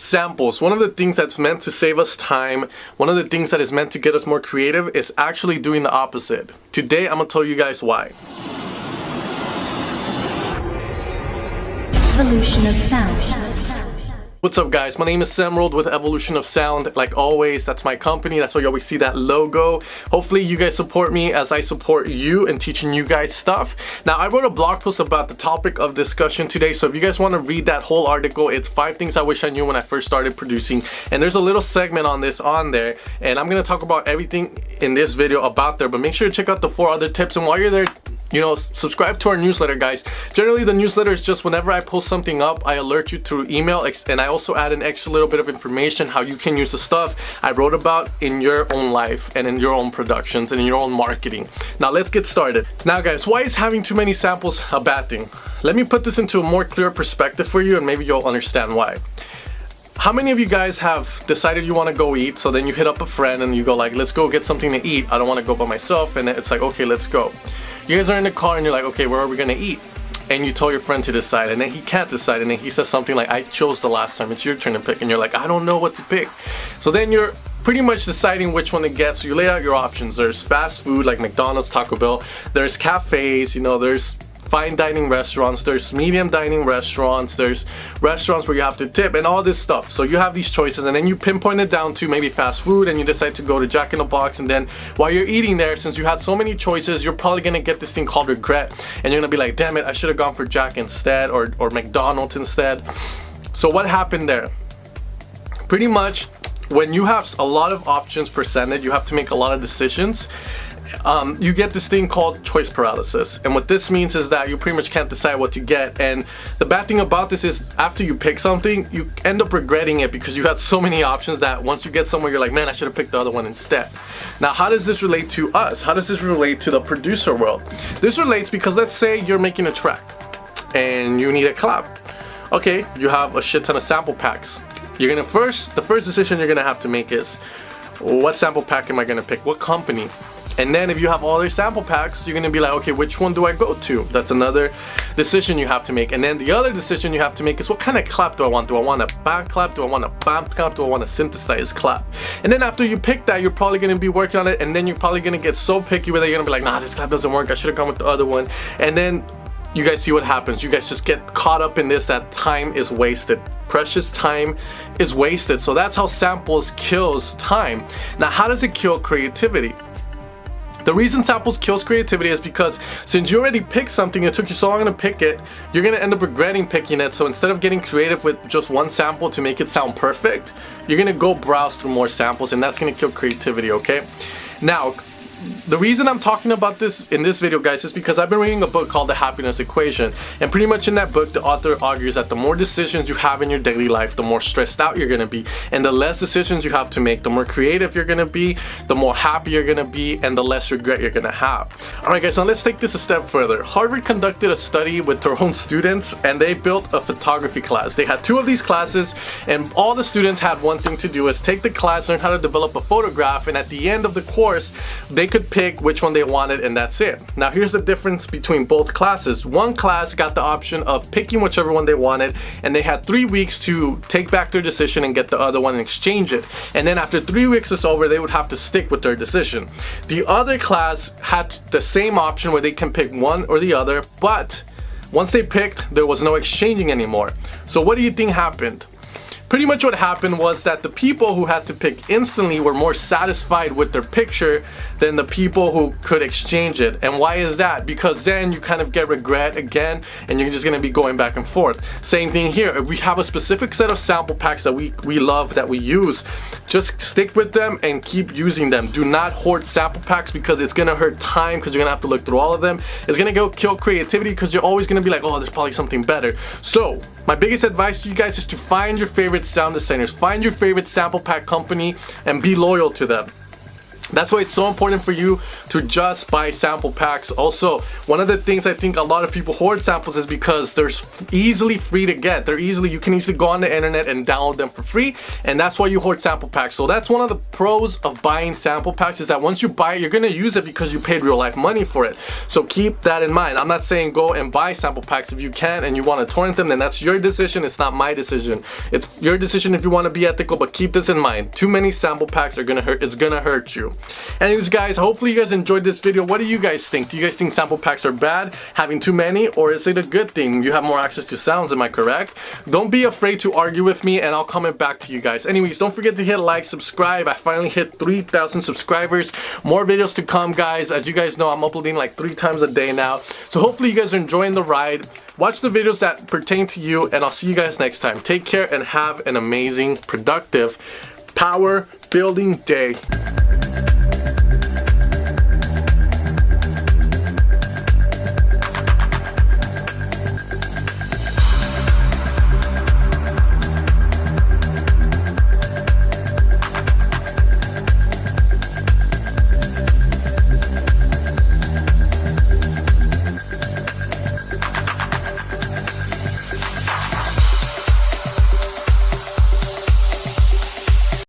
samples, one of the things that's meant to save us time, one of the things that is meant to get us more creative, is actually doing the opposite. Today, I'm gonna tell you guys why. Evolution of Sound. What's up, guys? My name is Semrold with Evolution of Sound. Like always, that's my company. That's why you always see that logo. Hopefully you guys support me as I support you in teaching you guys stuff. Now, I wrote a blog post about the topic of discussion today, so if you guys want to read that whole article, it's 5 things I wish I knew when I first started producing, and there's a little segment on this on there, and I'm going to talk about everything in this video about there, but make sure to check out the 4 other tips, and while you're there, subscribe to our newsletter, guys. Generally, the newsletter is just whenever I post something up, I alert you through email, and I also add an extra little bit of information how you can use the stuff I wrote about in your own life and in your own productions and in your own marketing. Now, let's get started. Now, guys, why is having too many samples a bad thing? Let me put this into a more clear perspective for you, and maybe you'll understand why. How many of you guys have decided you want to go eat, so then you hit up a friend and you go like, let's go get something to eat. I don't want to go by myself, and it's like, okay, let's go. You guys are in the car and you're like, okay, where are we gonna eat? And you tell your friend to decide, and then he can't decide, and then he says something like, I chose the last time, it's your turn to pick, and you're like, I don't know what to pick. So then you're pretty much deciding which one to get. So you lay out your options. There's fast food like McDonald's, Taco Bell, there's cafes, there's fine dining restaurants, there's medium dining restaurants, there's restaurants where you have to tip, and all this stuff. So you have these choices, and then you pinpoint it down to maybe fast food, and you decide to go to Jack in the Box, and then while you're eating there, since you had so many choices, you're probably gonna get this thing called regret, and you're gonna be like, damn it, I should have gone for Jack instead, or McDonald's instead. So what happened there? Pretty much, when you have a lot of options presented, you have to make a lot of decisions. You get this thing called choice paralysis, and what this means is that you pretty much can't decide what to get. And the bad thing about this is, after you pick something, you end up regretting it because you had so many options that once you get somewhere, you're like, man, I should have picked the other one instead. Now, how does this relate to us? How does this relate to the producer world? This relates because, let's say you're making a track and you need a collab. Okay, you have a shit ton of sample packs. The first decision you're gonna have to make is, what sample pack am I gonna pick? What company? And then if you have all their sample packs, you're gonna be like, okay, which one do I go to? That's another decision you have to make. And then the other decision you have to make is, what kind of clap do I want? Do I want a band clap? Do I want a band clap? Do I want a synthesized clap? And then after you pick that, you're probably gonna be working on it, and then you're probably gonna get so picky with it, you're gonna be like, nah, this clap doesn't work, I should have gone with the other one. And then you guys see what happens. You guys just get caught up in this, that time is wasted. Precious time is wasted. So that's how samples kills time. Now, how does it kill creativity? The reason samples kills creativity is because since you already picked something, it took you so long to pick it, you're gonna end up regretting picking it. So instead of getting creative with just one sample to make it sound perfect, you're gonna go browse through more samples, and that's gonna kill creativity, okay? Now, the reason I'm talking about this in this video, guys, is because I've been reading a book called The Happiness Equation, and pretty much in that book, the author argues that the more decisions you have in your daily life, the more stressed out you're gonna be, and the less decisions you have to make, the more creative you're gonna be, the more happy you're gonna be, and the less regret you're gonna have. Alright, guys, now let's take this a step further. Harvard conducted a study with their own students, and they built a photography class. They had 2 of these classes, and all the students had one thing to do, is take the class, learn how to develop a photograph, and at the end of the course, they could pick which one they wanted, and that's it. Now, here's the difference between both classes. One class got the option of picking whichever one they wanted, and they had 3 weeks to take back their decision and get the other one and exchange it. And then after 3 weeks is over, they would have to stick with their decision. The other class had the same option where they can pick one or the other, but once they picked, there was no exchanging anymore. So what do you think happened? Pretty much what happened was that the people who had to pick instantly were more satisfied with their picture than the people who could exchange it. And why is that? Because then you kind of get regret again, and you're just gonna be going back and forth. Same thing here. If we have a specific set of sample packs that we love, that we use, just stick with them and keep using them. Do not hoard sample packs, because it's gonna hurt time, because you're gonna have to look through all of them. It's gonna go kill creativity, because you're always gonna be like, oh, there's probably something better. So my biggest advice to you guys is to find your favorite sound designers, find your favorite sample pack company, and be loyal to them. That's why it's so important for you to just buy sample packs. Also, one of the things I think a lot of people hoard samples is because they're easily free to get. You can easily go on the internet and download them for free, and that's why you hoard sample packs. So that's one of the pros of buying sample packs, is that once you buy it, you're gonna use it because you paid real life money for it. So keep that in mind. I'm not saying go and buy sample packs. If you can and you want to torrent them, then that's your decision. It's not my decision. It's your decision if you want to be ethical, but keep this in mind. Too many sample packs are gonna hurt. It's gonna hurt you. Anyways, guys, hopefully you guys enjoyed this video. What do you guys think? Do you guys think sample packs are bad, having too many, or is it a good thing? You have more access to sounds, am I correct? Don't be afraid to argue with me, and I'll comment back to you guys. Anyways, don't forget to hit like, subscribe. I finally hit 3,000 subscribers. More videos to come, guys. As you guys know, I'm uploading like 3 times a day now. So hopefully you guys are enjoying the ride. Watch the videos that pertain to you, and I'll see you guys next time. Take care and have an amazing, productive, power building day.